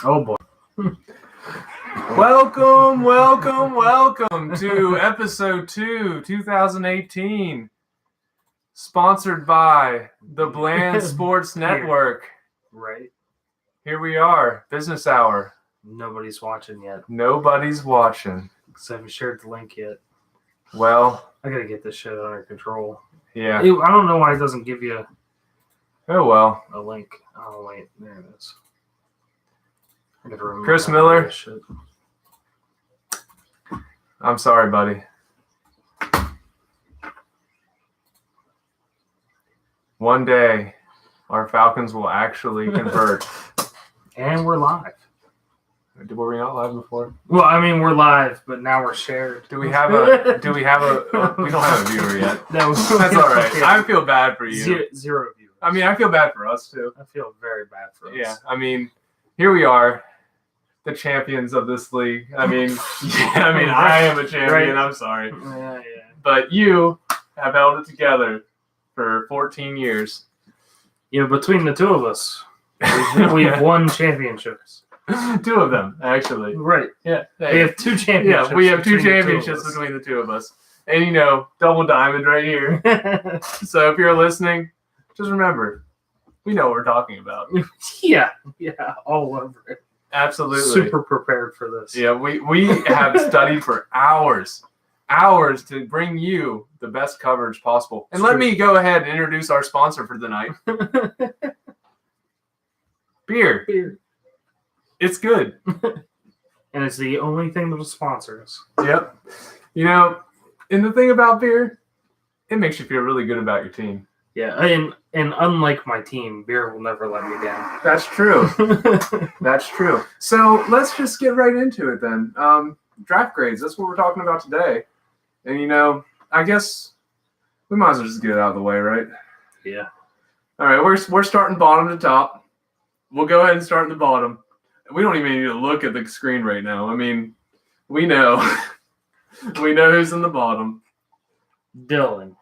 Oh boy. Welcome to episode 2, 2018. Sponsored by the Bland Sports Network. Right. Here we are, business hour. Nobody's watching yet. Nobody's watching. So I haven't shared the link yet. Well, I gotta get this shit under control. yeah. I don't know why it doesn't give you Oh, well. a link. Oh, wait. There it is. I gotta remember Chris how to do Miller? this shit. I'm sorry, buddy. One day, our Falcons will actually convert. And we're live. Were we not live before? Well, I mean, we're live, but now we're shared. We don't have a viewer yet. No, That's all right. I feel bad for you. Zero viewers. I mean, I feel bad for us, too. I feel very bad for us. Yeah, I mean, here we are, the champions of this league. I mean, I am a champion. Right. I'm sorry. Yeah. But you have held it together for 14 years. Yeah, between the two of us, we've won championships. 2 of them, actually. Right. Yeah. We have 2 championships. Yeah, we have 2 between the championships two of between the 2 of us. And, double diamond right here. us. So if you're listening, just remember, we know what we're talking about. Yeah, all over it. Absolutely. Super prepared for this. Yeah, we have studied for hours to bring you the best coverage possible. And let me go ahead and introduce our sponsor for the night. Beer. It's good. And it's the only thing that'll sponsor us. Yep. And the thing about beer, it makes you feel really good about your team. Yeah, and unlike my team, beer will never let me down. That's true. That's true. So let's just get right into it then. Draft grades, that's what we're talking about today. And, I guess we might as well just get it out of the way, right? Yeah. All right, we're starting bottom to top. We'll go ahead and start at the bottom. We don't even need to look at the screen right now. I mean, we know. We know who's in the bottom. Dylan.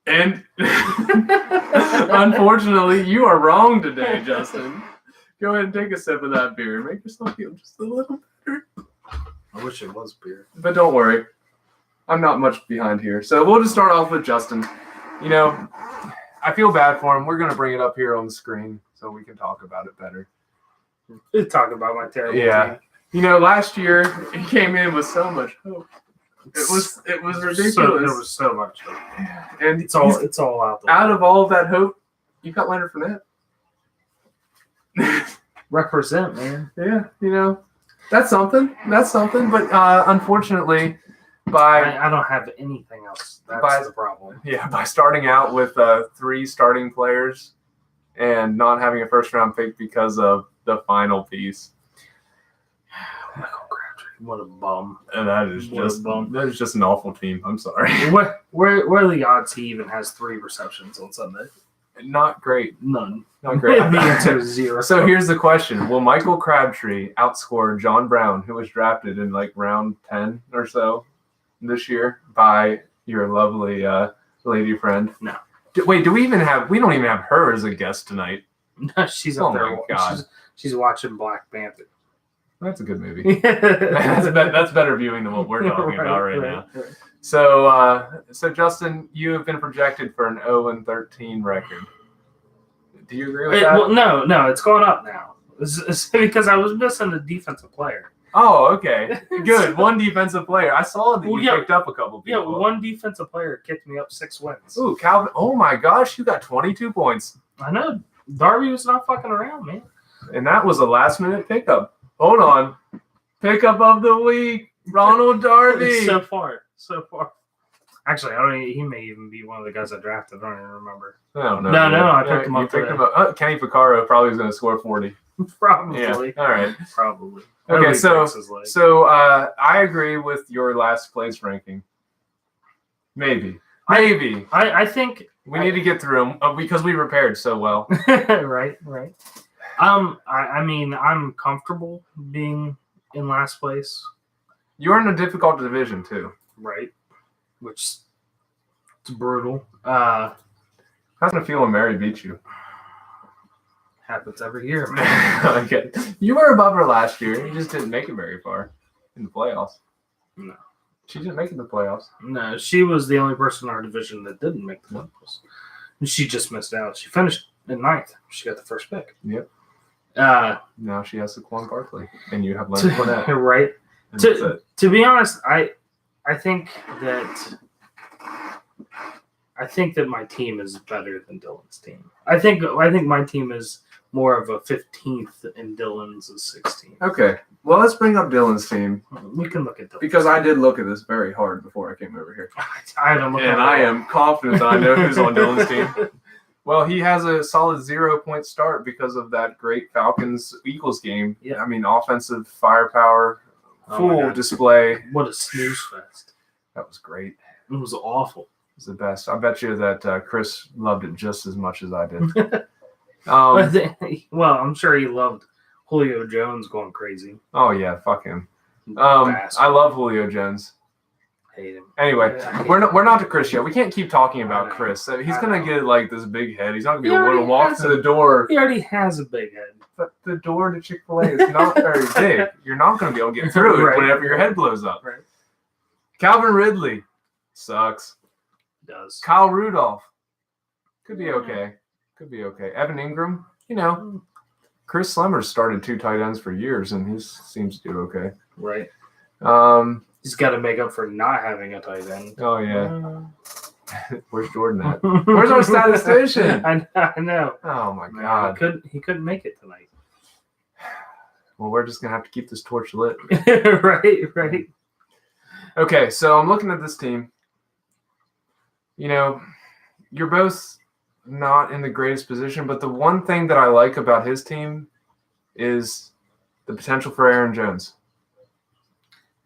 And unfortunately, you are wrong today, Justin. Go ahead and take a sip of that beer. Make yourself feel just a little better. I wish it was beer. But don't worry. I'm not much behind here. So we'll just start off with Justin. I feel bad for him. We're going to bring it up here on the screen so we can talk about it better. Talk about my terrible team. Last year, he came in with so much hope. It was ridiculous. There was so much hope. And It's all out there. out of all of that hope, you got Leonard Fournette. Represent, man. Yeah, that's something. But unfortunately, I don't have anything else. That's the problem. Yeah, by starting out with 3 starting players and not having a first-round pick because of the final piece. Michael Crabtree, what a bum. And that is just an awful team. I'm sorry. Where are the odds he even has 3 receptions on Sunday? Not great. None. Not great. The answer is 0. So here's the question. Will Michael Crabtree outscore John Brown, who was drafted in round 10 or so this year by your lovely lady friend? No. Wait, we don't even have her as a guest tonight. No, she's up there. Oh my God. She's watching Black Panther. That's a good movie. That's better viewing than what we're talking about right now. Right. So Justin, you have been projected for an 0-13 record. Do you agree with that? Well, no, it's going up now. It's because I was missing a defensive player. Oh, okay. Good. One defensive player. I saw that you picked up a couple people. Yeah, one defensive player kicked me up 6 wins. Ooh, Calvin. Oh, my gosh. You got 22 points. I know. Darby was not fucking around, man. And that was a last-minute pickup. Hold on. Pickup of the week, Ronald Darby. So far. Actually, he may even be one of the guys I drafted. I don't even remember. I don't know. No, I picked him up. You picked him up. Kenny Vaccaro probably was going to score 40. Probably. Yeah. All right. Probably. Okay, so I agree with your last place ranking. Maybe. I think we need to get through them because we prepared so well. Right. I mean, I'm comfortable being in last place. You're in a difficult division too. Right. Which it's brutal. How's it feel when Mary beats you? Happens every year, man. Okay. You were above her last year. You just didn't make it very far in the playoffs. No. She didn't make it in the playoffs. No, she was the only person in our division that didn't make the playoffs. And she just missed out. She finished in 9th. She got the first pick. Yep. Uh, Now she has Saquon Barkley, and you have Leonard Fournette. right. And that's it. To be honest, I think that my team is better than Dylan's team. I think my team is more of a 15th and Dylan's is 16th. Okay. Well, let's bring up Dylan's team We can look at Dylan. because I did look at this very hard before I came over here. I don't look at And I am confident that I know who's on Dylan's team. Well, he has a solid 0-point start because of that great Falcons-Eagles game. Yeah. I mean, offensive firepower, Oh my full God. display. What a snooze fest. That was great. It was awful. It was the best. I bet you that Chris loved it just as much as I did. Well, I'm sure he loved Julio Jones going crazy. Oh, yeah, fuck him. Bastard. I love Julio Jones. Hate him. Anyway, I hate we're not to Chris yet. We can't keep talking I about know. Chris. He's I gonna know. get like this big head. He's not gonna be He able to already walk has to the door. He already has a big head. But the door to Chick-fil-A is not very big. You're not gonna be able to get through it Right. whenever your head blows up. Right. Calvin Ridley sucks. Does. Kyle Rudolph could be okay. Could be okay. Evan Ingram, Chris Slemmer's started 2 tight ends for years, and he seems to do okay. Right. Um. He's got to make up for not having a tight end. Oh yeah. Where's Jordan at? Where's our statistician? I know. Oh my Man, God. he couldn't make it tonight. Well, we're just gonna have to keep this torch lit. right. Okay, so I'm looking at this team. You're both not in the greatest position, but the one thing that I like about his team is the potential for Aaron Jones.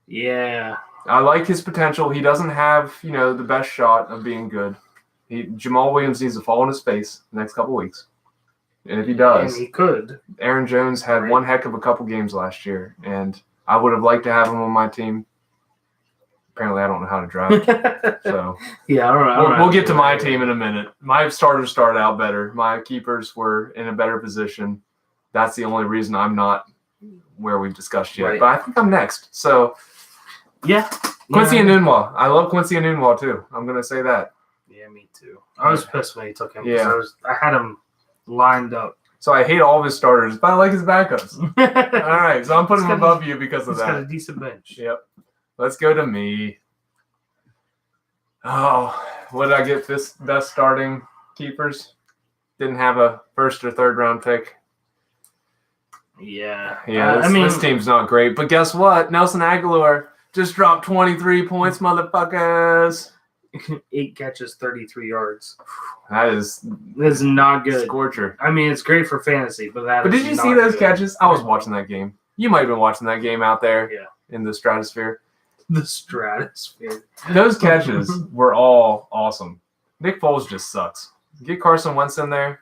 Yeah. I like his potential. He doesn't have, the best shot of being good. Jamal Williams needs to fall on his face the next couple weeks. And if he does, And he could. Aaron Jones had Right. one heck of a couple games last year, and I would have liked to have him on my team. Apparently, I don't know how to drive, so Yeah, I don't know. we'll get to my team in a minute. My starters started out better. My keepers were in a better position. That's the only reason I'm not where we've discussed yet. Right. But I think I'm next. So Yeah. Quincy yeah. Enunwa. I love Quincy Enunwa too. I'm gonna say that. Yeah, me too. I was pissed when he took him. 'cause Yeah. I had him lined up. So I hate all of his starters, but I like his backups. All right, so I'm putting him He's got- above you because of He's got a that. decent bench. Yep. Let's go to me. Oh, what did I get? Best starting keepers. Didn't have a first or third round pick. Yeah. Yeah, this team's not great. But guess what? Nelson Aguilar just dropped 23 points, motherfuckers. 8 catches, 33 yards. That is That's not good. scorcher. I mean, it's great for fantasy, but But did you see not those good. catches? I was watching that game. You might have been watching that game out there Yeah. in the stratosphere. The stratosphere. Those catches were all awesome. Nick Foles just sucks. Get Carson Wentz in there.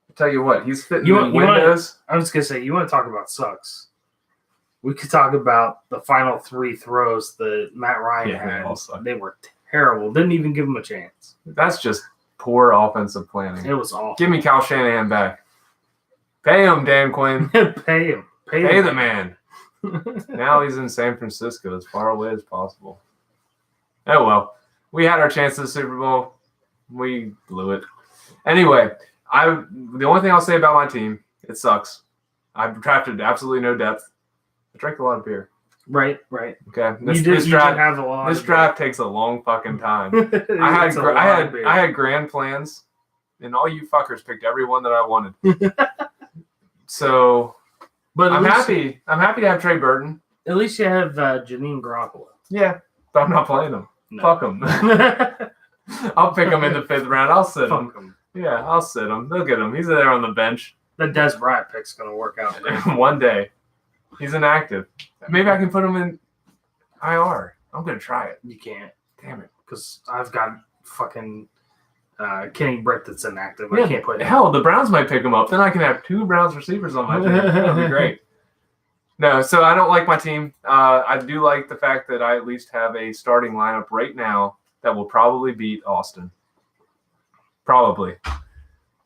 I'll tell you what, he's fitting You in want- windows. I was gonna say, you want to talk about sucks? We could talk about the final 3 throws that Matt Ryan Yeah, they had. all suck. They were terrible. Didn't even give him a chance. That's just poor offensive planning. It was awful. Give me Kyle Shanahan back. Pay him, Dan Quinn. Pay him. Pay the man. Now he's in San Francisco, as far away as possible. Oh, well. We had our chance at the Super Bowl. We blew it. Anyway, the only thing I'll say about my team, it sucks. I've drafted absolutely no depth. I drank a lot of beer. Right. Okay, You did have a lot. this of draft takes a long fucking time. I had It's a lot of beer. I had grand plans, and all you fuckers picked every one that I wanted. So But I'm at least, happy. I'm happy to have Trey Burton. At least you have Janine Garoppolo. Yeah, but I'm not playing him. No. Fuck him. I'll pick him in the 5th round. I'll sit him. Fuck him. Yeah, I'll sit him. They'll get him. He's there on the bench. The Des Bryant pick's gonna work out. One day. He's inactive. Maybe I can put him in IR. I'm gonna try it. You can't, Damn it. because I've got fucking Kenny Britt that's inactive. I can't put him. Hell, the Browns might pick him up. Then I can have 2 Browns receivers on my team. That'd be great. No, so I don't like my team. I do like the fact that I at least have a starting lineup right now that will probably beat Austin. Probably.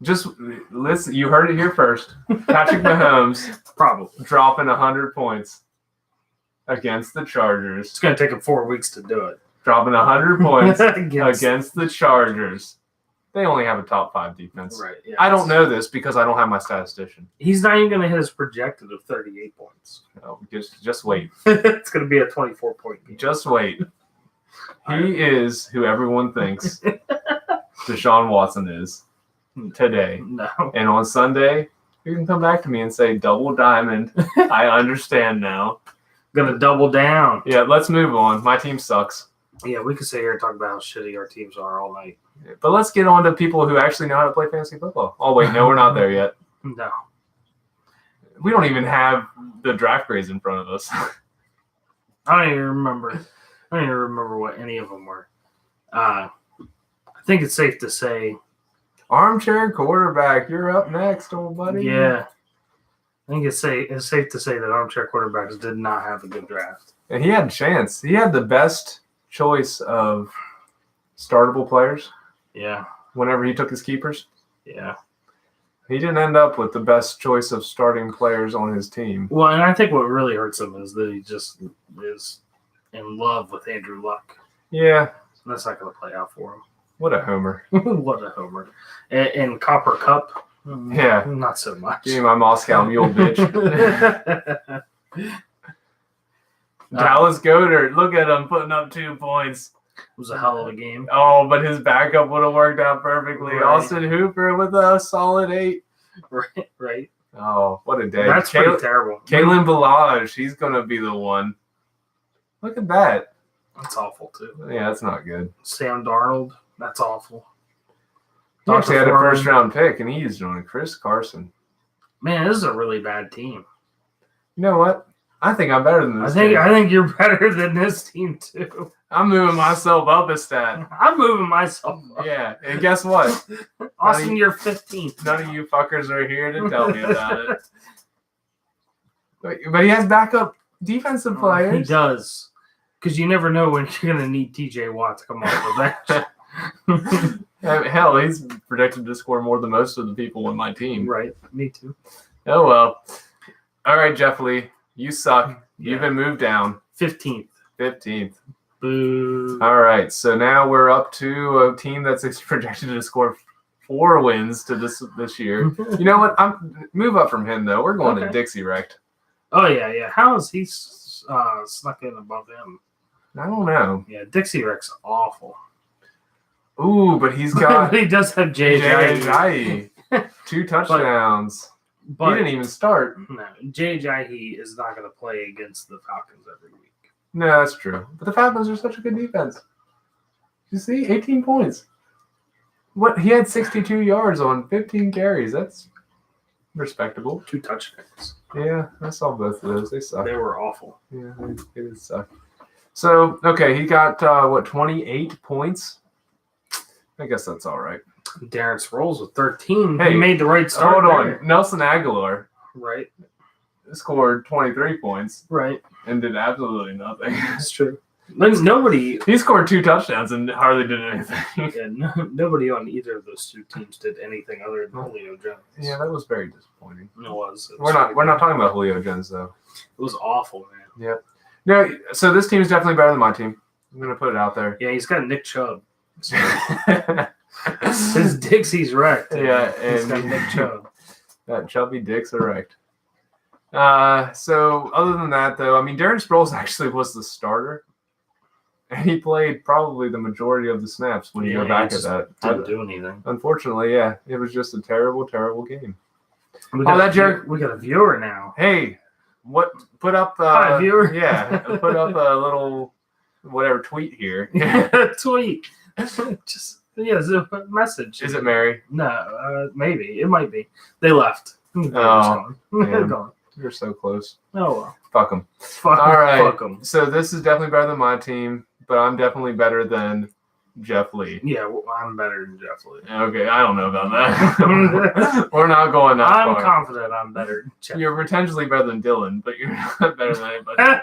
Just listen. You heard it here first. Patrick Mahomes Probably. dropping 100 points against the Chargers. It's going to take him 4 weeks to do it. Dropping 100 points Against- against the Chargers. They only have a top 5 defense. Right. Yeah, I don't know this because I don't have my statistician. He's not even going to hit his projected of 38 points. No, just wait. It's going to be a 24-point game. Just wait. He is who everyone thinks Deshaun Watson is today. No. And on Sunday, you can come back to me and say, double diamond. I understand now. Going to double down. Yeah, let's move on. My team sucks. Yeah, we could sit here and talk about how shitty our teams are all night. But let's get on to people who actually know how to play fantasy football. Oh, wait, no, we're not there yet. No. We don't even have the draft grades in front of us. I don't even remember what any of them were. I think it's safe to say, Armchair quarterback, you're up next, old buddy. yeah. I think it's safe to say that armchair quarterbacks did not have a good draft. And he had a chance. He had the best choice of startable players Yeah. whenever he took his keepers. Yeah. He didn't end up with the best choice of starting players on his team. Well, and I think what really hurts him is that he just is in love with Andrew Luck. Yeah, That's not going to play out for him. what a homer. What a homer. And Copper Cup, Yeah. not so much. Give me my Moscow Mule, bitch. Dallas Goedert, look at him putting up 2 points. It was a hell of a game. Oh, but his backup would have worked out perfectly. Right. Austin Hooper with a solid 8. Right. Oh, what a day. That's pretty terrible. Kalen Balaj, he's going to be the one. Look at that. That's awful, too. Yeah, that's not good. Sam Darnold, that's awful. He actually had a Performing. first-round pick, and he used on Chris Carson. Man, this is a really bad team. You know what? I think I'm better than this team. I think you're better than this team, too. I'm moving myself up a stat. I'm moving myself up. Yeah, and guess what? Austin, you're 15th. None of you fuckers are here to tell me about it. But he has backup defensive He players. does. Because you never know when you're going to need TJ Watt to come off the bench. Hell, he's projected to score more than most of the people on my team. Right. Me too. Oh, well. All right, Jeff Lee, you suck. You've Yeah. been moved down. 15th. 15th. Boo. All right, so now we're up to a team that's projected to score 4 wins to this year. You know what? Move up from him, though. We're going to Okay. Dixie Wrecked. Oh, yeah. How is he snuck in above him? I don't know. Yeah, Dixie Rick's awful. Ooh, but he's got But he does have Jay Jay 2 touchdowns. But He didn't even start. no, Jay Ajayi is not going to play against the Falcons every week. No, that's true. But the Falcons are such a good defense. You see, 18 points. What he had 62 yards on 15 carries. That's respectable. 2 touchdowns. Yeah, I saw both of those. They suck. They were awful. Yeah, they did suck. So, okay, he got 28 points. I guess that's all right. Darren Sproles with 13. Hey, he made the right start. Hold on. there. Nelson Aguilar Right. scored 23 points Right. and did absolutely nothing. That's true. Nobody, He scored 2 touchdowns and hardly did anything. nobody on either of those 2 teams did anything other than Julio Jones. Yeah, that was very disappointing. It was. We're not talking about Julio Jones though. It was awful, man. No, so this team is definitely better than my team. I'm gonna put it out there. Yeah, he's got Nick Chubb. Yeah, His Dixie's wrecked. He's and got Nick Chubb. that chubby dick's erect. So other than that though, I mean Darren Sproles actually was the starter. And he played probably the majority of the snaps when you Yeah, go back he at just that. Didn't do anything. Unfortunately, yeah, it was just a terrible, terrible game. We Oh, got that jerk. We got a viewer now. Hey, what? Put up. Hi, viewer. Yeah, put up a little whatever tweet here. Tweet. Just it's a message. Is it Mary? No, maybe it might be. They left. Oh, They're man. gone. You're so close. Oh well. Fuck them. Fuck, All right. Fuck 'em. So this is definitely better than my team, but I'm definitely better than Jeff Lee. Yeah, well, I'm better than Jeff Lee. Okay, I don't know about that. We're not going that I'm far. confident I'm better than Jeff. You're potentially better than Dylan, but you're not better than anybody.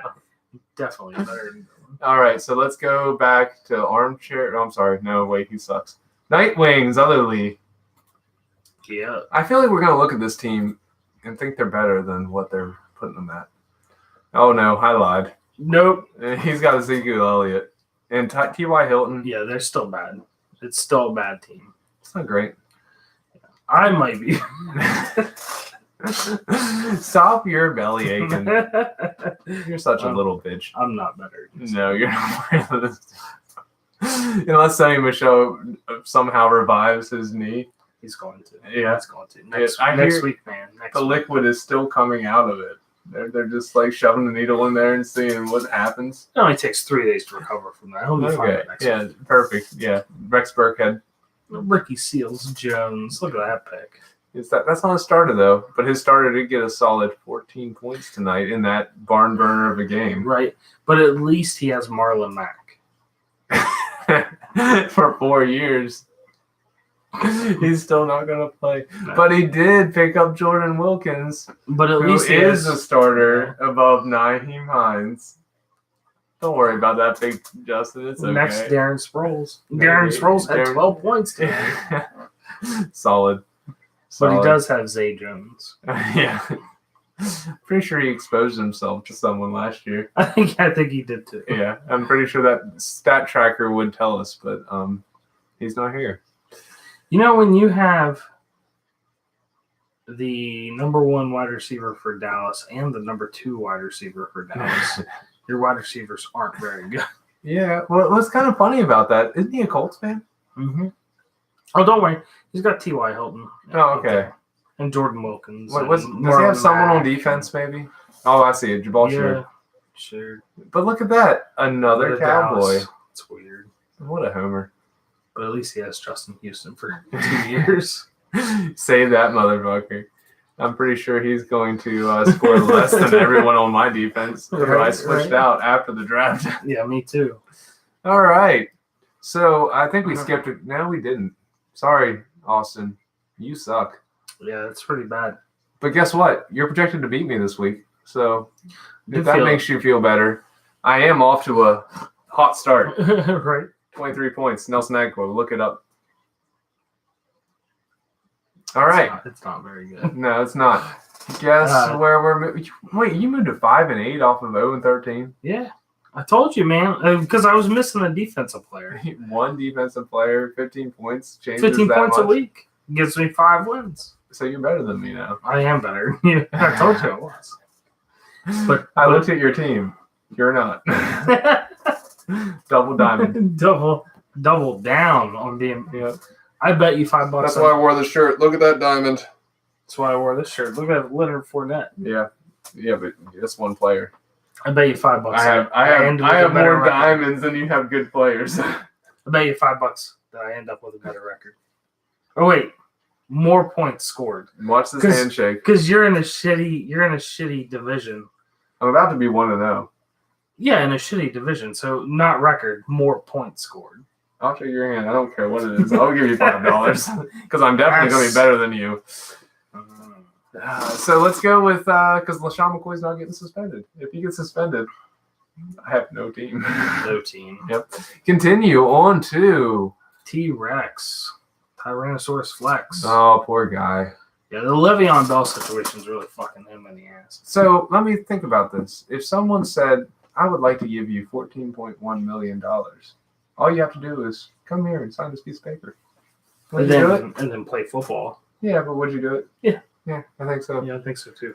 Definitely better than Dylan. All right, so let's go back to Armchair. Oh, I'm sorry. No, wait, he sucks. Nightwings, other Lee. Yeah. I feel like we're going to look at this team and think they're better than what they're putting them at. Oh, no, I lied. Nope. He's got Ezekiel Elliott. And T.Y. Hilton. Yeah, they're still bad. It's still a bad team. It's not great. I might be. Stop your belly aching. You're such a little bitch. I'm not better. No, you're not. Unless Sonny Michelle somehow revives his knee. He's going to. Yeah. He's going to. Next week, man. The liquid is still coming out of it. They're just like shoving the needle in there and seeing what happens. It only takes 3 days to recover from that. He'll be fine by next week. Perfect. Yeah, Rex Burkhead. Ricky Seals Jones. Look at that pick. That's not a starter though, but his starter did get a solid 14 points tonight in that barn burner of a game. Right, but at least he has Marlon Mack for 4 years. He's still not going to play, No. but he did pick up Jordan Wilkins, But at who least he is has a starter above Nyheim Hines. Don't worry about that, big Justin. It's okay. next Darren Sproles. Darren Sproles had 12 points today. Solid. But he does have Zay Jones. Yeah. Pretty sure he exposed himself to someone last year. I think he did too. Yeah, I'm pretty sure that stat tracker would tell us, but he's not here. You know, when you have the number 1 wide receiver for Dallas and the number 2 wide receiver for Dallas, your wide receivers aren't very good. Yeah, well, what's kind of funny about that, isn't he a Colts fan? Mm-hmm. Oh, don't worry. He's got T.Y. Hilton. Oh, okay. And Jordan Wilkins. Does he have someone on defense, maybe? Oh, I see it. Jabal Sheard. Sure. But look at that. Another Cowboy. It's weird. What a homer. But at least he has Justin Houston for 2 years. Save that motherfucker. I'm pretty sure he's going to score less than everyone on my defense. I switched out after the draft. Yeah, me too. All right. So I think we skipped it. No, we didn't. Sorry, Austin. You suck. Yeah, that's pretty bad. But guess what? You're projected to beat me this week. So if that feel makes you feel better, I am off to a hot start. Right. 23 points. Nelson Agholor. Look it up. All right. It's not very good. No, it's not. Guess where we're Wait, you moved to 5-8 off of 0-13? Yeah. I told you, man, because I was missing a defensive player. One defensive player, 15 points. Changes 15 that points much. a week gives me 5 wins. So you're better than me now. I am better. I told you I was. But I looked at your team. You're not. Double diamond. double down on being. Yep. I bet you $5. That's why I wore the shirt. Look at that diamond. That's why I wore this shirt. Look at Leonard Fournette. Yeah, but that's one player. I bet you $5. I have more diamonds than you have good players. I bet you $5 that I end up with a better record. Oh wait, more points scored. Watch this handshake. Because you're in a shitty division. I'm about to be 1-0. Yeah, in a shitty division. So not record, more points scored. I'll show your hand. I don't care what it is. I'll give you $5 because I'm definitely going to be better than you. So let's go with because LaShawn McCoy's not getting suspended. If he gets suspended, I have no team. No team. Yep. Continue on to T-Rex, Tyrannosaurus Flex. Oh, poor guy. Yeah, the Le'Veon Bell situation is really fucking him in the ass. So let me think about this. If someone said, "I would like to give you $14.1 million," all you have to do is come here and sign this piece of paper. Would you do it? And then play football. Yeah, but would you do it? Yeah. Yeah, I think so. Yeah, I think so too.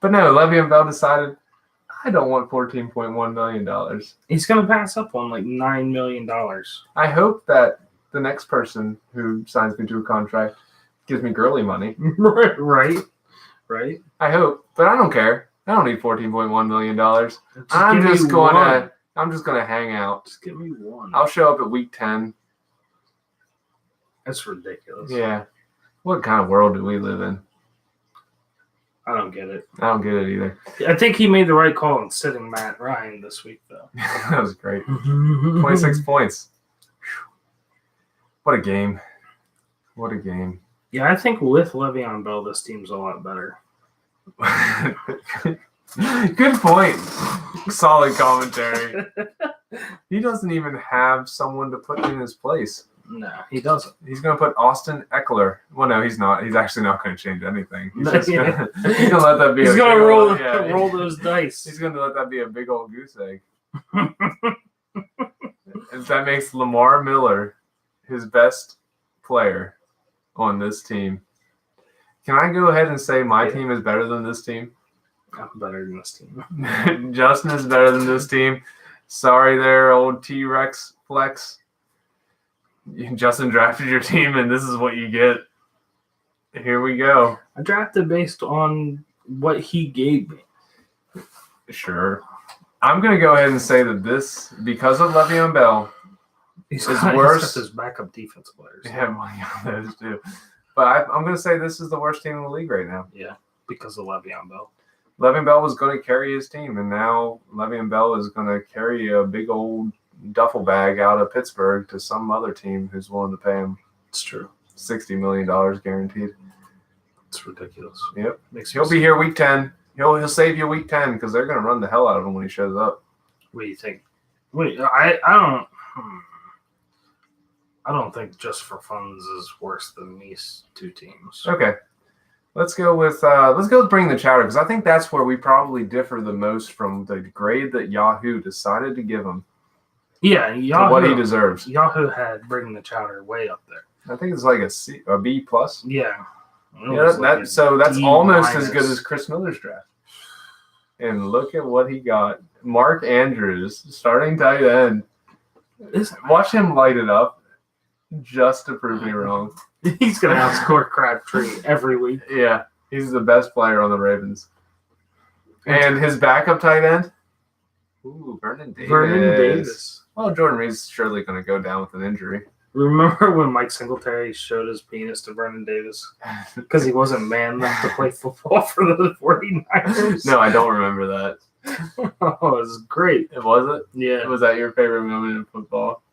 But no, Le'Veon Bell decided, I don't want $14.1 million. He's going to pass up on like $9 million. I hope that the next person who signs me to a contract gives me girly money. Right. I hope, but I don't care. I don't need $14.1 million. I'm just gonna hang out. Just give me one. I'll show up at week 10. That's ridiculous. Yeah. What kind of world do we live in? I don't get it. I don't get it either. I think he made the right call in sitting Matt Ryan this week, though. That was great. 26 points. What a game. What a game. Yeah, I think with Le'Veon Bell, this team's a lot better. Good point. Solid commentary. He doesn't even have someone to put in his place. No, he doesn't. He's going to put Austin Eckler. Well, no, he's not. He's actually not going to change anything. He's just Yeah. he's going to let that be. He's a gonna big roll old- yeah, roll those dice. He's going to let that be a big old goose egg. And that makes Lamar Miller his best player on this team. Can I go ahead and say my team is better than this team? I'm better than this team. Justin is better than this team. Sorry there, old T-Rex flex. Justin drafted your team, and this is what you get. Here we go. I drafted based on what he gave me. Sure. I'm going to go ahead and say that this, because of Le'Veon Bell, He's It's got worse. his backup defense players. yeah, well, yeah, those too. But I'm going to say this is the worst team in the league right now. Yeah, because of Le'Veon Bell. Le'Veon Bell was going to carry his team, and now Le'Veon Bell is going to carry a big old duffel bag out of Pittsburgh to some other team who's willing to pay him It's true. $60 million guaranteed. It's ridiculous. Yep. Makes He'll be here week 10. He'll save you week 10 because they're going to run the hell out of him when he shows up. What do you think? Wait, I don't think Just for Funds is worse than these two teams. Okay. Let's go with Bring the Chowder because I think that's where we probably differ the most from the grade that Yahoo decided to give him Yeah, to Yahoo, what he deserves. Yahoo had Bring the Chowder way up there. I think it's like a B plus. Yeah. It Yeah, was like a that's D almost as minus. good as Chris Miller's draft. And look at what he got. Mark Andrews, starting tight end. Watch him light it up just to prove me wrong. He's going to outscore Crabtree every week. Yeah, he's the best player on the Ravens. And his backup tight end? Ooh, Vernon Davis. Vernon Davis. Well, Jordan Reed's surely going to go down with an injury. Remember when Mike Singletary showed his penis to Vernon Davis? Because he wasn't man enough to play football for the 49ers? No, I don't remember that. Oh, it was great. It was it? Yeah. Was that your favorite moment in football?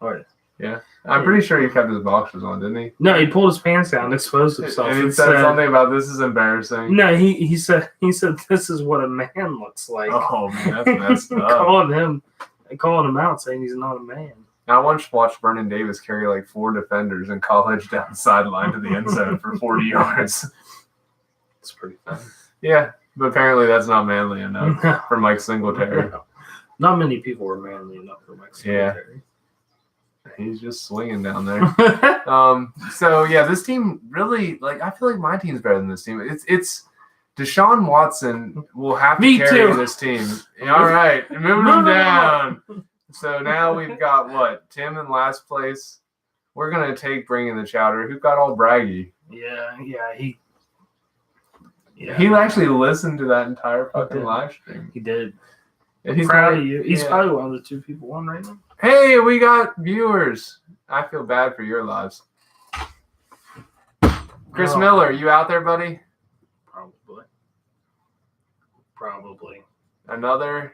Oh, yeah. Yeah. I'm pretty sure he kept his boxers on, didn't he? No, he pulled his pants down and exposed himself. And he and said something about this is embarrassing. No, he said this is what a man looks like. Oh, man, that's messed up. calling him out, saying he's not a man. I once watched Vernon Davis carry like 4 defenders in college down the sideline to the end zone for 40 yards. It's pretty fun. Yeah, but apparently that's not manly enough for Mike Singletary. Not many people were manly enough for Mike Singletary. He's just swinging down there. So yeah, this team really I feel like my team's better than this team. It's Deshaun Watson will have to Me carry too. this team. All right, moving them down. So now we've got what? Tim in last place. We're gonna take Bringing the Chowder. Who got all braggy? He He actually listened to that entire fucking did. live stream. He did. And he's Proud not- of you. He's yeah. probably one of the 2 people on right now. Hey, we got viewers. I feel bad for your lives. Chris Oh. Miller, you out there, buddy? Probably. Another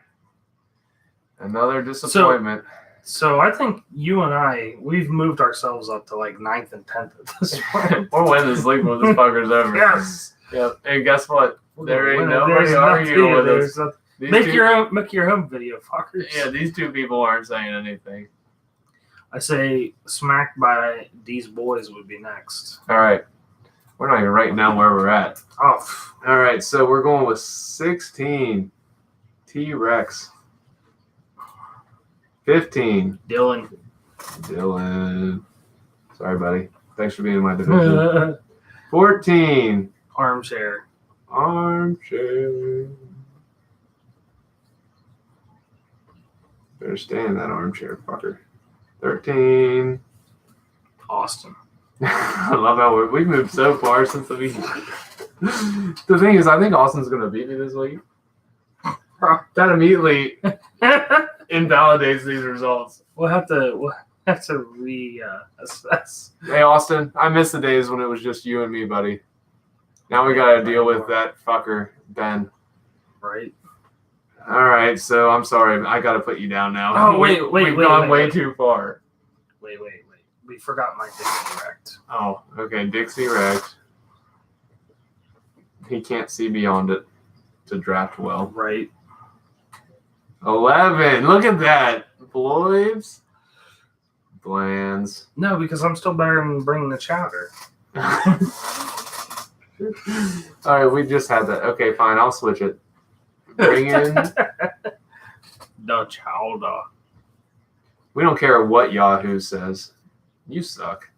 disappointment. So I think you and we've moved ourselves up to like 9th and 10th at this point. We'll win this league when this fucker's over. Yes. Yep. And guess what? There ain't There's nobody arguing with us. nothing. These Make two- your home video, fuckers. Yeah, these 2 people aren't saying anything. I say Smacked by These Boys would be next. All right. We're not even writing down where we're at. Oh, All right, so we're going with 16. T-Rex. 15. Dylan. Sorry, buddy. Thanks for being in my division. 14. Armchair. Armchair. Better stay in that armchair, fucker. 13. Austin. I love how we've moved so far since the beginning. The thing is, I think Austin's going to beat me this week. That immediately invalidates these results. We'll have to reassess. Hey, Austin, I miss the days when it was just you and me, buddy. Now we got to deal with that fucker, Ben. Right. All right, so I'm sorry. I got to put you down now. Oh, wait, We've wait, gone wait, way wait. too far. Wait. We forgot my thing correct. Oh, okay. Dixie Rex. He can't see beyond it to draft well. Right. 11. Look at that. Bloibs. Glands. No, because I'm still better than bringing the chowder. All right, we just had that. Okay, fine. I'll switch it. Bring in. The chowder. We don't care what Yahoo says. You suck.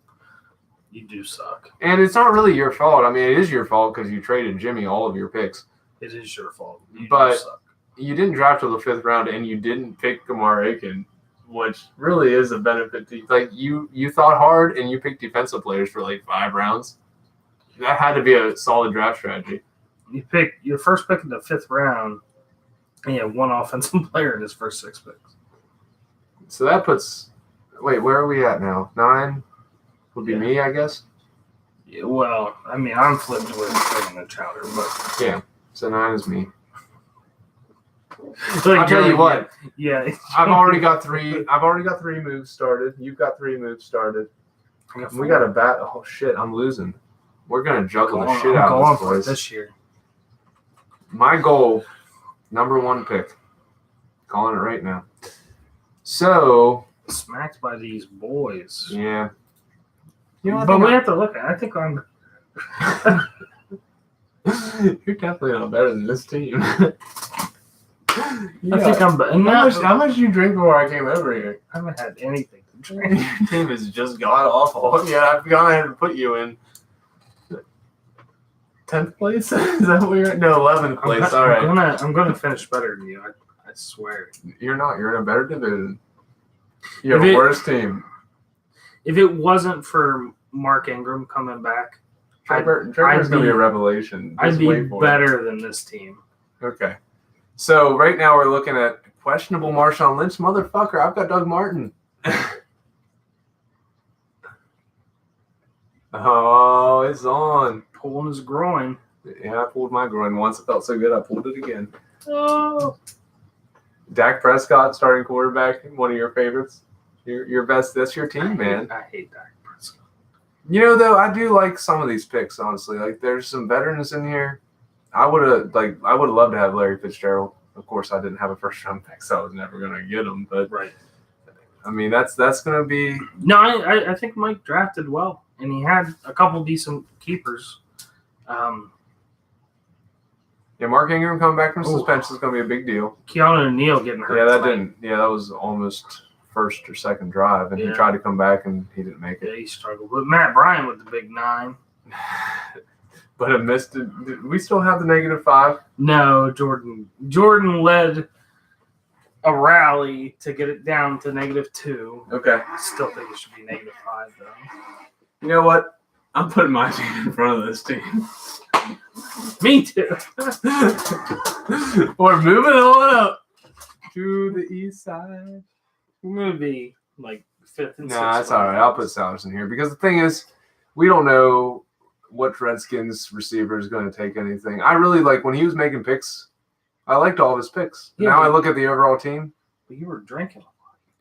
You do suck. And it's not really your fault. I mean, it is your fault because you traded Jimmy all of your picks. It is your fault. You But- do suck. You didn't draft till the 5th round, and you didn't pick Kamar Aiken, which really is a benefit to you. Like, you thought hard, and you picked defensive players for, like, 5 rounds. That had to be a solid draft strategy. You picked your first pick in the 5th round, and you had one offensive player in his first 6 picks. So that puts – wait, where are we at now? 9 would be me, I guess? Yeah, well, I mean, I'm flipped with bringing the chowder, but Yeah. So 9 is me. Like, I'll tell you what. Yeah. I've already got 3 moves started. You've got 3 moves started. We got a bat. Oh, shit, I'm losing. We're going to juggle the shit out of this, boys. This year. My goal, number 1 pick. Calling it right now. So, Smacked by these boys. yeah. You know what? But we have to look at it. I think I'm. You're definitely not better than this team. I think I'm. How much did you drink before I came over here? I haven't had anything to drink. Your team has just god awful. Yeah, I've gone ahead and put you in 10th place. Is that where you're at? No, 11th place. All right. I'm gonna finish better than you. I swear. You're not. You're in a better division. You have If a it- worse team. If it wasn't for Mark Ingram coming back, Trevor's I'd going to be be- a revelation. I'd Just be wait for it. better than this team. Okay. So right now we're looking at questionable Marshawn Lynch. Motherfucker, I've got Doug Martin. Oh, it's on. Pulling his groin. Yeah, I pulled my groin once. It felt so good, I pulled it again. Oh. Dak Prescott, starting quarterback, one of your favorites. Your best. That's your team, man. I hate Dak Prescott. You know, though, I do like some of these picks. Honestly, like there's some veterans in here. I would have loved to have Larry Fitzgerald. Of course, I didn't have a first round pick, so I was never going to get him. But Right. I mean, that's going to be. No, I think Mike drafted well, and he had a couple decent keepers. Yeah, Mark Ingram coming back from Ooh. suspension is going to be a big deal. Keanu O'Neal getting hurt. Yeah, that tonight. didn't. Yeah, that was almost first or second drive, and he Yeah. tried to come back and he didn't make Yeah, it. he struggled. But Matt Bryan with the big 9. But it missed it. We still have the -5. No, Jordan led a rally to get it down to -2. Okay. I still think it should be -5 though. You know what? I'm putting my team in front of this team. Me too. We're moving on up to the east side. We're gonna be like 5th and 6th. Nah, that's all right. I'll put Sowers in here because the thing is, we don't know what Redskins receiver is going to take anything. I really like when he was making picks. I liked all of his picks. Yeah, Now I but- look at the overall team. But you were drinking.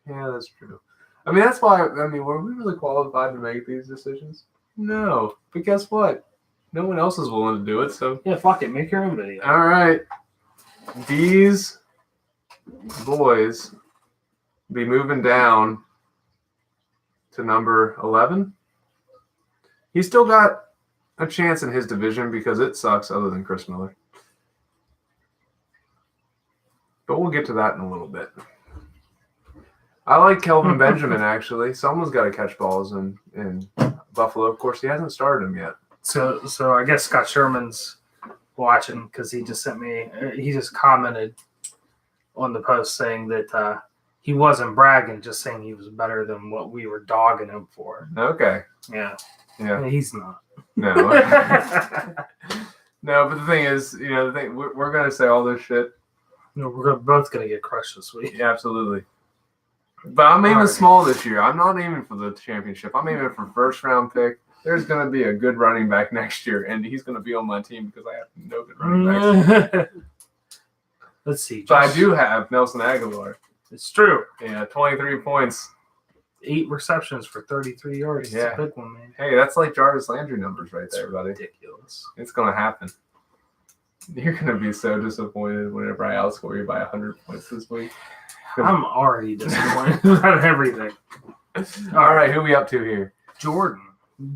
Yeah, that's true. I mean, that's why. I mean, were we really qualified to make these decisions? No. But guess what? No one else is willing to do it. So, Yeah, fuck it. Make your own video. all right. These boys be moving down to number 11. He's still got a chance in his division because it sucks other than Chris Miller. But we'll get to that in a little bit. I like Kelvin Benjamin, actually. Someone's got to catch balls in Buffalo. Of course, he hasn't started him yet. So I guess Scott Sherman's watching because he just sent me. He just commented on the post saying that he wasn't bragging, just saying he was better than what we were dogging him for. Okay. Yeah, Yeah. he's not. No. No, but the thing is, we're going to say all this shit. No, we're both gonna get crushed this week. Yeah, absolutely. But I'm aiming Alright. small this year. I'm not aiming for the championship. I'm aiming for first round pick. There's going to be a good running back next year, and he's going to be on my team because I have no good running backs. Let's see. But I do have Nelson Aguilar. It's true. Yeah, 23 points. 8 receptions for 33 yards. Yeah. It's a big one, man. Hey, that's like Jarvis Landry numbers right there, buddy. Ridiculous. It's going to happen. You're going to be so disappointed whenever I outscore you by 100 points this week. I'm already disappointed about everything. All right, who we up to here? Jordan,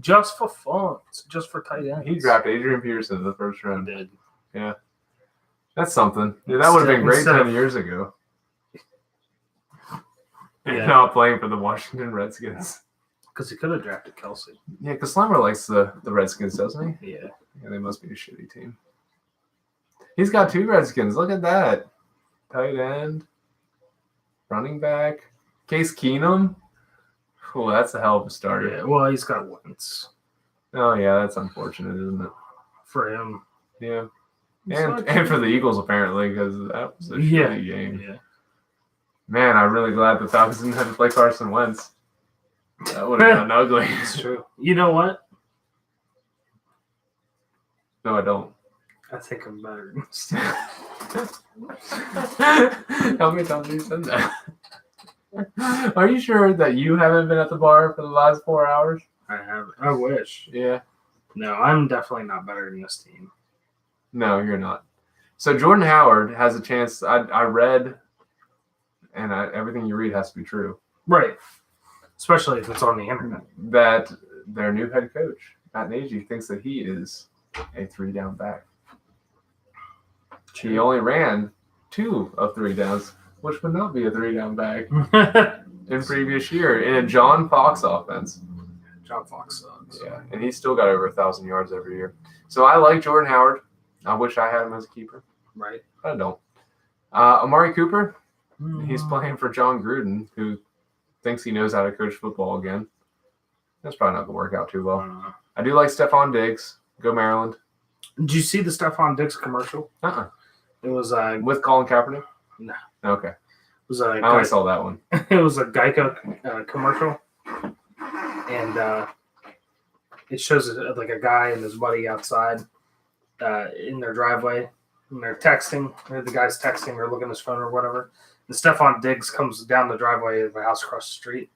just for fun, just for tight ends. He drafted Adrian Peterson in the first He round. did. That's something. Yeah, that would have been great Instead 10 of- years ago. And Yeah. not playing for the Washington Redskins. Because he could have drafted Kelsey. Yeah, because Slimer likes the Redskins, doesn't he? Yeah. Yeah, they must be a shitty team. He's got 2 Redskins. Look at that. Tight end, running back, Case Keenum. Oh, that's a hell of a starter. Yeah. Well, he's got Wentz Oh, yeah, that's unfortunate, isn't it? for him. Yeah. It's And not- and for the Eagles, apparently, because that was a Yeah. shitty game. Yeah. Man, I'm really glad the Falcons didn't have to play Carson Wentz. That would have gotten ugly. It's true. You know what? No, I don't. I think I'm better. How many times have you said that? Are you sure that you haven't been at the bar for the last 4 hours? I have. I wish. Yeah. No, I'm definitely not better than this team. No, you're not. So Jordan Howard has a chance. I read, and everything you read has to be true, Right. Especially if it's on the internet. that their new head coach, Matt Nagy, thinks that he is a 3-down back. He only ran 2 of 3 downs, which would not be a 3-down back in previous year in a John Fox offense. John Fox sucks. Yeah, and he's still got over 1,000 yards every year. So I like Jordan Howard. I wish I had him as a keeper. Right. I don't. Amari Cooper, Mm. he's playing for John Gruden, who thinks he knows how to coach football again. That's probably not going to work out too well. Uh, I do like Stephon Diggs. Go Maryland. Did you see the Stephon Diggs commercial? Uh-uh. It was With Colin Kaepernick? No. Okay. It was a I only saw that one. it was a Geico commercial, and it shows like a guy and his buddy outside in their driveway, and they're texting. Or the guy's texting or looking at his phone or whatever. And Stephon Diggs comes down the driveway of the house across the street,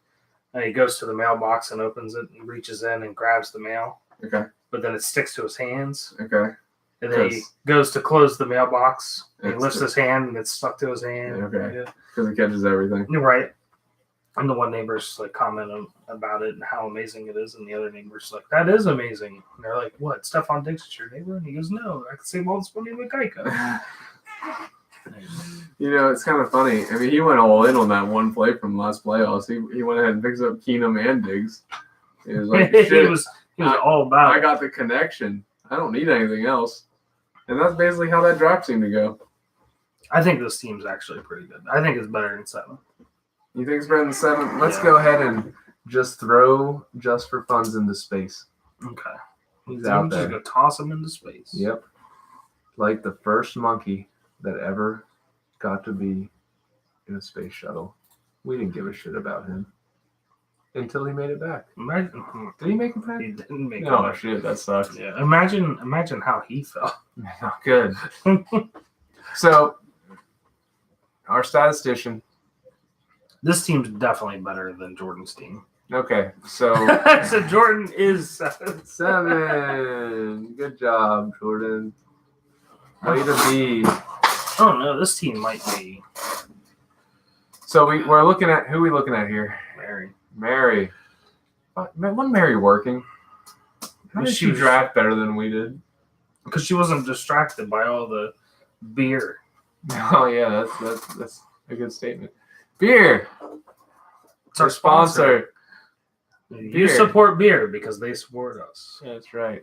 and he goes to the mailbox and opens it and reaches in and grabs the mail, Okay. but then it sticks to his hands. Okay. And then he Yes. goes to close the mailbox. And he It's lifts the- his hand and it's stuck to his hand. Okay. Yeah. Because it catches everything. You're right. And the one neighbor's like commenting about it and how amazing it is, and the other neighbor's like, "That is amazing." And they're like, "What? Stephon Diggs is your neighbor?" And he goes, "No, I can save all this money with Geico." You know, it's kind of funny. I mean, he went all in on that one play from last playoffs. He went ahead and picks up Keenum and Diggs. He was like, he shit, was all about I it. got the connection. I don't need anything else. And that's basically how that draft seemed to go. I think this team's actually pretty good. I think it's better than 7. You think it's better than 7? Let's Yeah. go ahead and just throw Just for Funds into space. Okay. He's I'm out just there. gonna toss him into space. Yep. Like the first monkey that ever got to be in a space shuttle. We didn't give a shit about him until he made it back. Imagine Did he make it back? he didn't make Oh, it. shit. That sucks. Yeah. Imagine how he felt. Not good. So, our statistician. This team's definitely better than Jordan's team. Okay, so So Jordan is 7. Good job, Jordan. Way to be. Oh no, this team might be So we're looking at who we looking at here? Mary. Mary. Wasn't Mary working? How did she She was- draft better than we did? Because she wasn't distracted by all the beer. Oh yeah, that's a good statement. Beer. It's our sponsor. You Beer. support beer because they support us. That's right.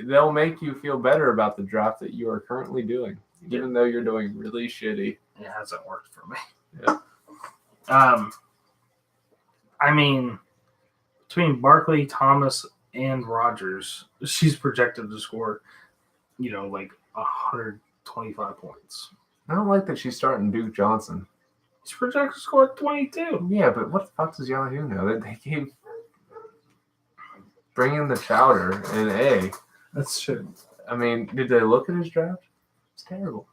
They'll make you feel better about the draft that you are currently doing, even though you're doing really shitty. It hasn't worked for me. Yeah. I mean, between Barkley, Thomas, and Rogers, she's projected to score, like 125 points. I don't like that she's starting Duke Johnson. She's projected to score 22. Yeah, but what the fuck does Yahoo know? That they gave bringing the chowder in A. That's true. I mean, did they look at his draft? It's terrible.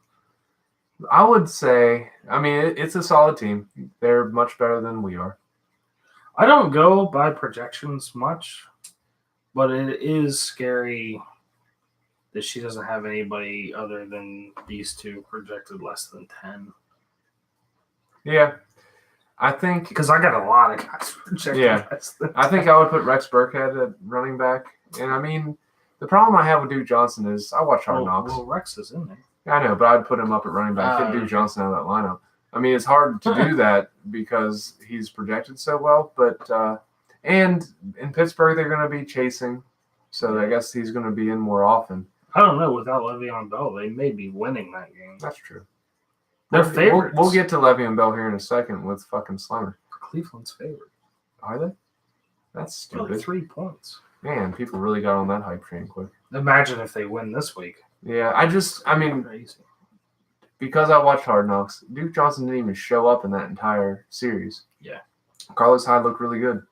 I would say, it's a solid team. They're much better than we are. I don't go by projections much, but it is scary that she doesn't have anybody other than these two projected less than 10. Yeah. I think because I got a lot of guys projected. Yeah. less than I think I would put Rex Burkhead at running back. And I mean, the problem I have with Duke Johnson is I watch Hard Knocks. Well, Rex is in there. I know, but I'd put him up at running back. Get Duke Johnson out of that lineup. I mean, it's hard to do that because he's projected so well. But and in Pittsburgh, they're going to be chasing, so I guess he's going to be in more often. I don't know. Without Le'Veon Bell, they may be winning that game. That's true. They're favorites. We'll get to Le'Veon Bell here in a second with fucking Slimmer. Cleveland's favorite. Are they? That's stupid. Like 3 points. Man, people really got on that hype train quick. Imagine if they win this week. Yeah, I mean, Crazy. because I watched Hard Knocks, Duke Johnson didn't even show up in that entire series. Yeah. Carlos Hyde looked really good.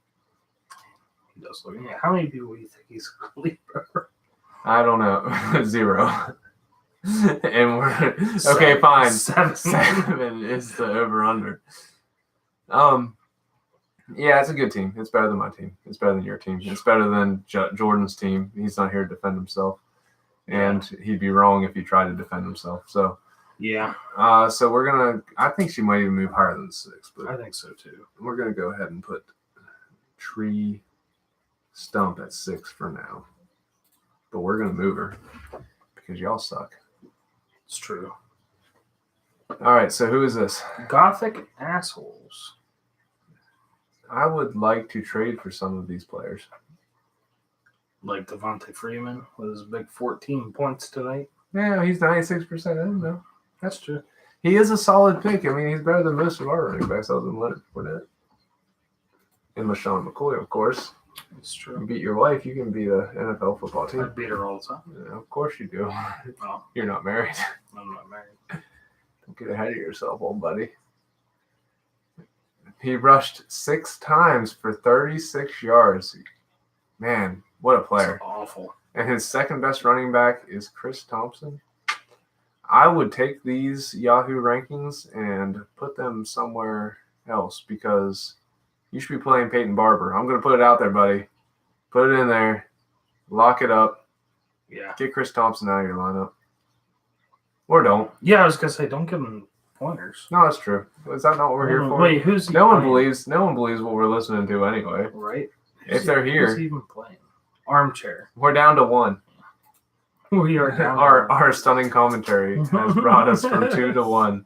He does look. Yeah. How many people do you think he's going to leave over? I don't know. 0. And we're okay, fine. 7 is the over-under. Yeah, it's a good team. It's better than my team. It's better than your team. It's better than Jordan's team. He's not here to defend himself. And he'd be wrong if he tried to defend himself. So Yeah. So we're gonna. I think she might even move higher than 6, but I think so too. we're gonna go ahead and put Tree Stump at 6 for now. But we're gonna move her because y'all suck. It's true. All right. So who is this? Gothic assholes. I would like to trade for some of these players. Like Devontae Freeman with his big 14 points tonight. Yeah, he's 96% in though. That's true. He is a solid pick. I mean, he's better than most of our running backs other than Leonard Fournette. And LaShawn McCoy, of course. It's You true. beat your wife, you can beat an NFL football I team. beat her all the time. Yeah, of course you do. Oh, You're not married. I'm not married. Don't get ahead of yourself, old buddy. He rushed 6 times for 36 yards. Man, what a player. It's awful. And his second best running back is Chris Thompson. I would take these Yahoo rankings and put them somewhere else because you should be playing Peyton Barber. I'm going to put it out there, buddy. Put it in there. Lock it up. Yeah. Get Chris Thompson out of your lineup. Or don't. Yeah, I was going to say, don't give him pointers. No, that's true. Is that not what we're here for? Wait, who's he No one playing? believes what we're listening to anyway. Right? If they're here. Who's he even playing? Armchair. We're down to 1. We are down. Our stunning commentary has brought us from 2 to 1.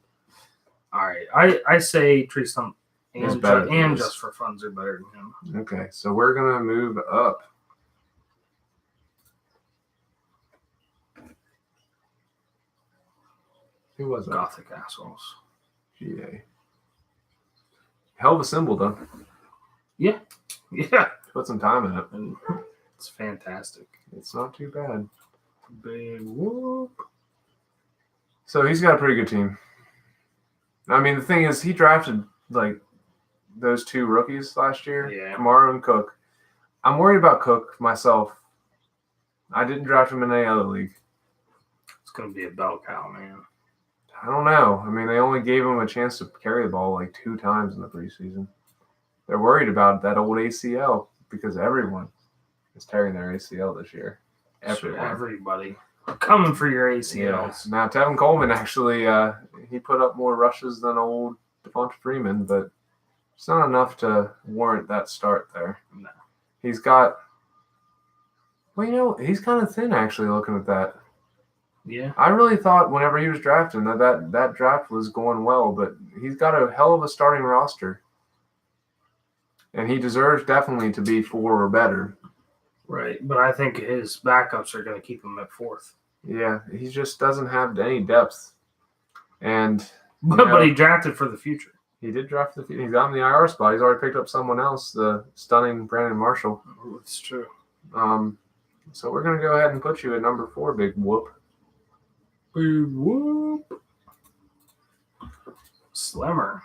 All right. I say Tree Stump He's and, better than this. Just for Funds are better than him. Okay, so we're going to move up. Who was that? Gothic assholes. GA. Hell of a symbol, though. Yeah. Put some time in it. And it's fantastic. It's not too bad. Big whoop. So he's got a pretty good team. I mean, the thing is, he drafted like those 2 rookies last year, Yeah. Kamara and Cook. I'm worried about Cook myself. I didn't draft him in any other league. It's going to be a bell cow, man. I don't know. I mean, they only gave him a chance to carry the ball like 2 times in the preseason. They're worried about that old ACL because everyone is tearing their ACL this year. Everyone. Everybody. We're coming for your ACLs. Now, Tevin Coleman actually, he put up more rushes than old Devonta Freeman, but it's not enough to warrant that start there. No. He's got, well, he's kind of thin actually looking at that. Yeah. I really thought whenever he was drafting that draft was going well, but he's got a hell of a starting roster. And he deserves definitely to be 4 or better. Right. But I think his backups are going to keep him at 4th. Yeah, he just doesn't have any depth. And But he drafted for the future. he did draft he's got him in the IR spot. He's already picked up someone else, the stunning Brandon Marshall. It's true. So we're gonna go ahead and put you at number 4, big whoop. Big whoop. Slimmer.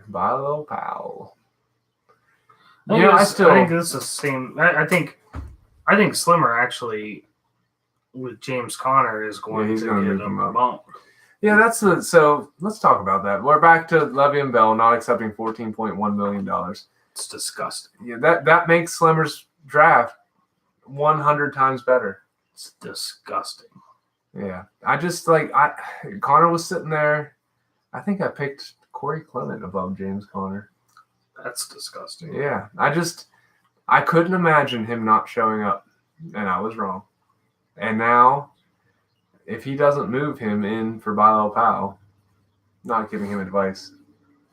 Bilo Powell. I think this is the same. I think Slimmer actually with James Conner is going he's to gonna get move a him up. bump. Yeah, so let's talk about that. We're back to Le'Veon Bell not accepting $14.1 million. It's disgusting. Yeah, that makes Slimmer's draft 100 times better. It's disgusting. Yeah. I just Connor was sitting there. I think I picked Corey Clement above James Conner. That's disgusting. Yeah, I couldn't imagine him not showing up, and I was wrong. And now, if he doesn't move him in for Bilal Powell, not giving him advice.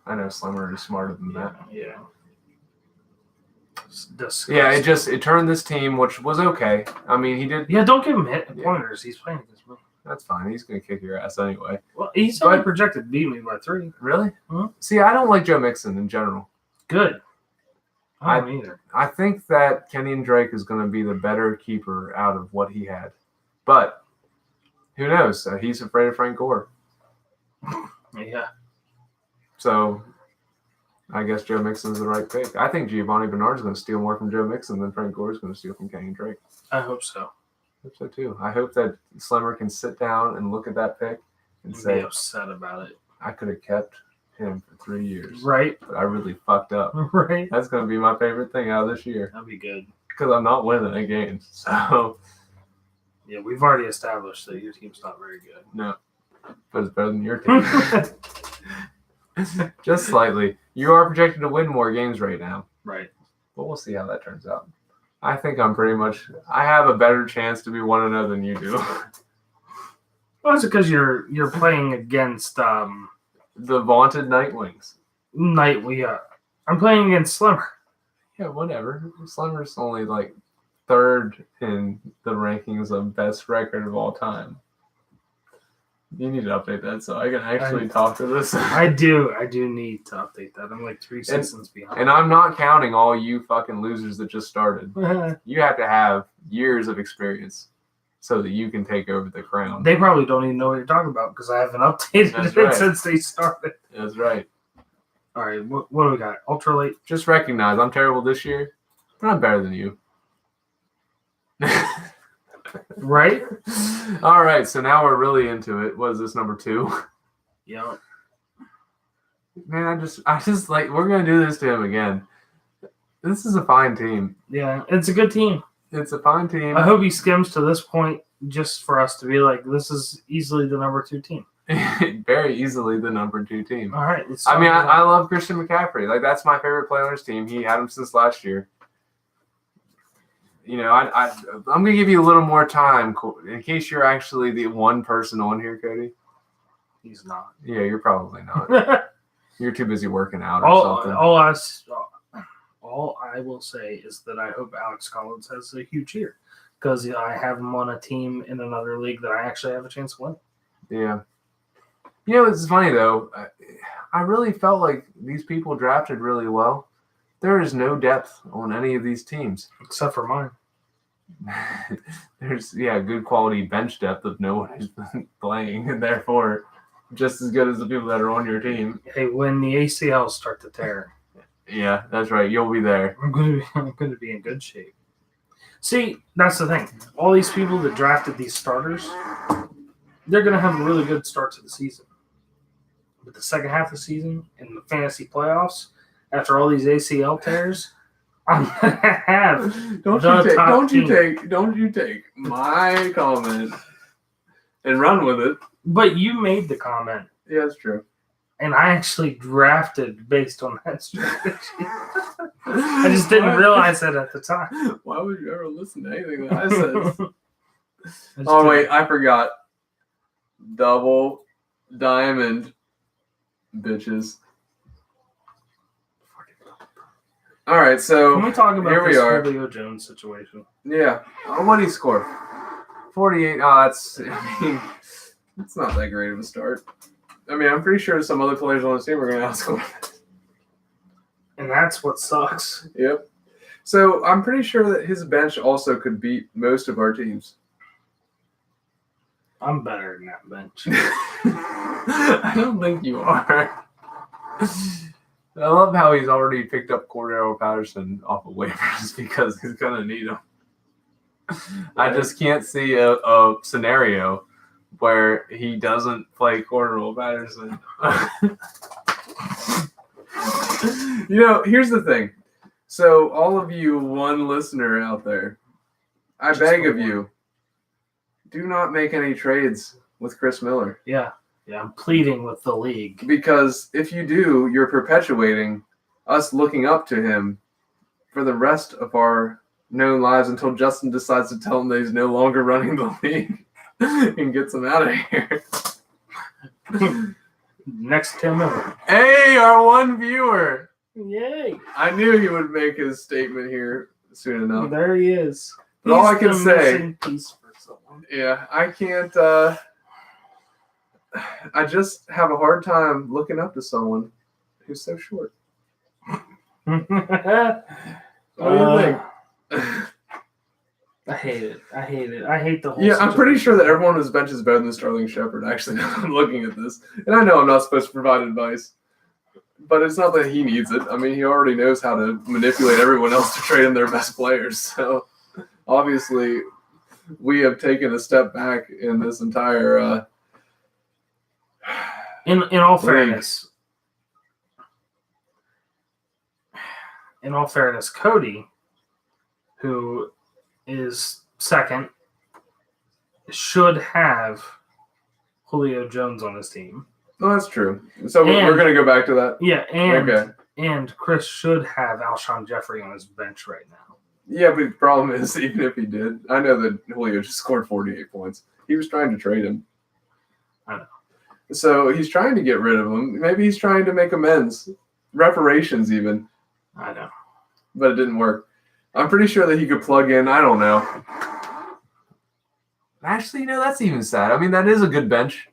I know Slimmer is smarter than that. Yeah. It's disgusting. Yeah, it turned this team, which was okay. I mean, he did. Yeah, don't give him hit pointers. He's playing against me. That's fine. He's gonna kick your ass anyway. Well, he's only projected to beat me by 3. Really? Huh? See, I don't like Joe Mixon in general. Good. I don't either. I think that Kenyon Drake is going to be the better keeper out of what he had. But who knows? He's afraid of Frank Gore. Yeah. So I guess Joe Mixon's the right pick. I think Giovanni Bernard is going to steal more from Joe Mixon than Frank Gore is going to steal from Kenyon Drake. I hope so. I hope so too. I hope that Slimmer can sit down and look at that pick and Be say, upset about it. I could have kept him for 3 years. Right. But I really fucked up. Right. That's going to be my favorite thing out of this year. That'd be good. Because I'm not winning any games. So, Yeah, we've already established that your team's not very good. no. But it's better than your team. Just slightly. You are projected to win more games right now. Right. But we'll see how that turns out. I think I have a better chance to be 1-0 than you do. Well, it's because you're playing against The vaunted Nightwings. I'm playing against Slimmer. Yeah, whatever. Slimmer's only like 3rd in the rankings of best record of all time. You need to update that so I can actually talk to this. I do need to update that. I'm like 3 seasons behind. And I'm not counting all you fucking losers that just started. You have to have years of experience so that you can take over the crown. They probably don't even know what you're talking about because I haven't updated That's it right. since they started. That's right. All right, what do we got? Ultralight? Just recognize I'm terrible this year, but I'm better than you. Right? All right, so now we're really into it. What is this, number 2? Yeah. Man, I just like, we're going to do this to him again. This is a fine team. Yeah, it's a good team. It's a fine team. I hope he skims to this point just for us to be like, this is easily the number 2 team. Very easily the number 2 team. All right. Let's I mean, I love Christian McCaffrey. Like, that's my favorite player on his team. He had him since last year. You know, I'm going to give you a little more time in case you're actually the one person on here, Cody. He's not. Yeah, you're probably not. You're too busy working out or something. All I will say is that I hope Alex Collins has a huge year because I have him on a team in another league that I actually have a chance to win. Yeah. You know, it's funny, though. I really felt like these people drafted really well. There is no depth on any of these teams. Except for mine. There's, good quality bench depth of no one who's been playing, and therefore just as good as the people that are on your team. Hey, when the ACLs start to tear. Yeah, that's right. You'll be there. I'm going to be in good shape. See, that's the thing. All these people that drafted these starters, they're going to have a really good start to the season. But the second half of the season in the fantasy playoffs, after all these ACL tears, I'm going to have Don't you take my comment and run with it. But you made the comment. Yeah, that's true. And I actually drafted based on that strategy. I just didn't realize it at the time. Why would you ever listen to anything that I said? Wait, I forgot. Double diamond, bitches. All right, so can we talk about here this we are. Julio Jones situation? Yeah. What did he score? 48. Oh, that's not that great of a start. I mean, I'm pretty sure some other players on the team are going to outscore. And that's what sucks. Yep. So I'm pretty sure that his bench also could beat most of our teams. I'm better than that bench. I don't think you are. I love how he's already picked up Cordero Patterson off of waivers because he's going to need him. I just can't see a scenario where he doesn't play Cordero Patterson. Here's the thing. So all of you one listener out there, I beg of you, do not make any trades with Chris Miller. Yeah. Yeah, I'm pleading with the league. Because if you do, you're perpetuating us looking up to him for the rest of our known lives until Justin decides to tell him that he's no longer running the league and gets him out of here. Next Tim ever. Hey, our one viewer. Yay. I knew he would make his statement here soon enough. There he is. But all I can the say- missing piece for someone. Yeah, I can't. I just have a hard time looking up to someone who's so short. What do you think? I hate it. I hate the whole Yeah, I'm pretty situation. sure that everyone on his bench is better than Sterling Shepard, actually, now I'm looking at this. And I know I'm not supposed to provide advice, but it's not that he needs it. I mean, he already knows how to manipulate everyone else to trade him their best players. So, obviously, we have taken a step back in this entire... In all league. fairness, Cody, who is second, should have Julio Jones on his team. No, that's true. So And- we're going to go back to that. Yeah, Okay. and Chris should have Alshon Jeffrey on his bench right now. Yeah, but the problem is, even if he did, I know that Julio just scored 48 points. He was trying to trade him. I know. So he's trying to get rid of him. Maybe he's trying to make amends, reparations even, I know. but it didn't work. I'm pretty sure that he could plug in. I don't know. Actually, that's even sad. I mean, that is a good bench.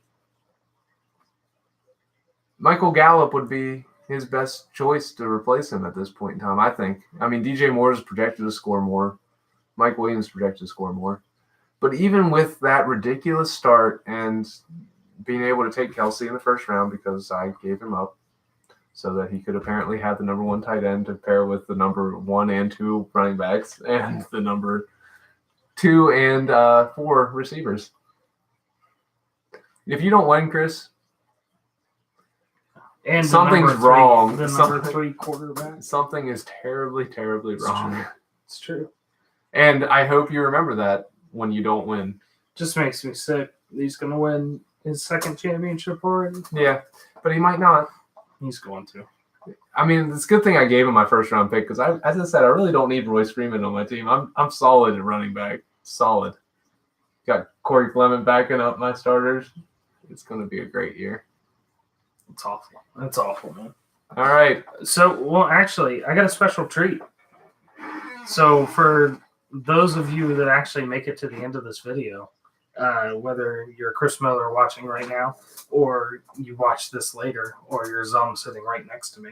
Michael Gallup would be his best choice to replace him at this point in time, I think. I mean, DJ Moore is projected to score more. Mike Williams is projected to score more. But even with that ridiculous start and being able to take Kelsey in the first round because I gave him up so that he could apparently have the number one tight end to pair with the number 1 and 2 running backs and the number 2 and 4 receivers. If you don't win, Chris, And the Something's number three- wrong. The Something- number 3 quarterback. something is terribly, terribly wrong. It's true. And I hope you remember that when you don't win. Just makes me sick. He's going to win his second championship already. Yeah, but he might not. He's going to. I mean, it's a good thing I gave him my first round pick because, as I said, I really don't need Royce Freeman on my team. I'm solid at running back. Solid. Got Corey Clement backing up my starters. It's going to be a great year. It's awful. It's awful, man. All right. So, well, actually, I got a special treat. So, for those of you that actually make it to the end of this video, whether you're Chris Miller watching right now, or you watch this later, or you're Zum sitting right next to me,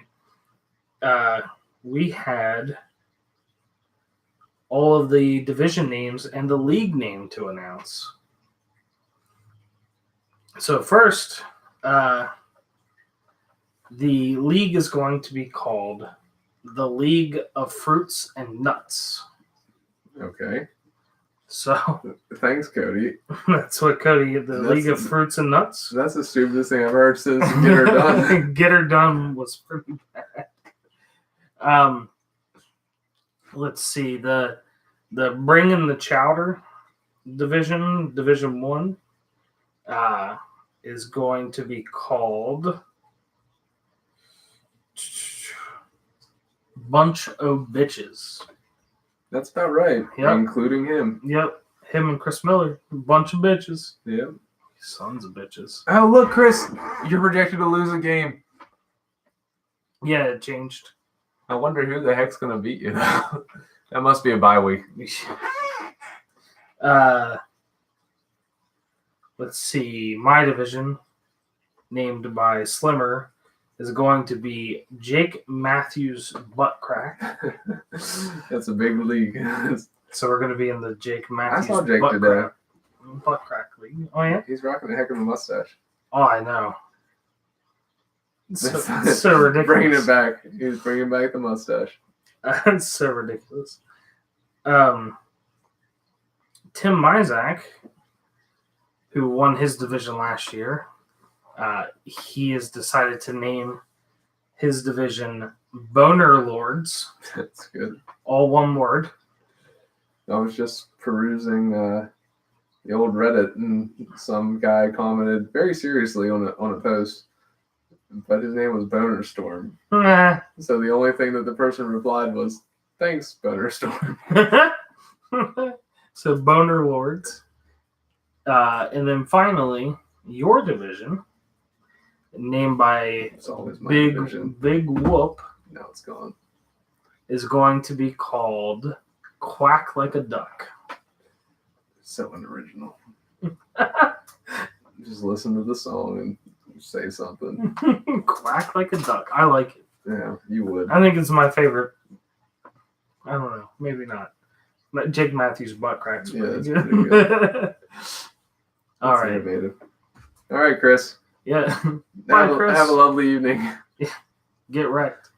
we had all of the division names and the league name to announce. So first, the league is going to be called the League of Fruits and Nuts. Okay. So Thanks, Cody. that's what Cody, the That's- League of Fruits and Nuts. That's the stupidest thing I've heard since Get Her Done. Get Her Done was pretty bad. Let's see, the Bring in the Chowder Division 1, is going to be called Bunch of Bitches. That's about right. Yep. Including him. Yep, him and Chris Miller, bunch of bitches. Yeah. Sons of bitches. Oh, look, Chris. You're projected to lose a game. Yeah, it changed. I wonder who the heck's going to beat you. That must be a bye week. Let's see. My division, named by Slimmer, is going to be Jake Matthews Butt Crack. That's a big league. So we're going to be in the Jake Matthews saw Jake Butt today. Crack League. Oh, yeah? He's rocking a heck of a mustache. Oh, I know. So ridiculous. Bringing it back. He's bringing back the mustache. That's so ridiculous. Tim Mizak, who won his division last year, he has decided to name his division Boner Lords, That's good. all one word. I was just perusing the old Reddit, and some guy commented very seriously on a post, but his name was Boner Storm. So the only thing that the person replied was, "Thanks, Boner Storm." So Boner Lords. And then finally, your division, named by It's always my Big division. Big Whoop, Now it's gone. is going to be called Quack Like a Duck. So unoriginal. Just listen to the song and say something. Quack Like a Duck. I like it. Yeah, you would. I think it's my favorite. I don't know. Maybe not. But Jake Matthews' butt cracks. Yeah, Pretty that's good. pretty good. All That's right. innovative. All right, Chris. Yeah. Bye, Have Chris. a lovely evening. Get wrecked.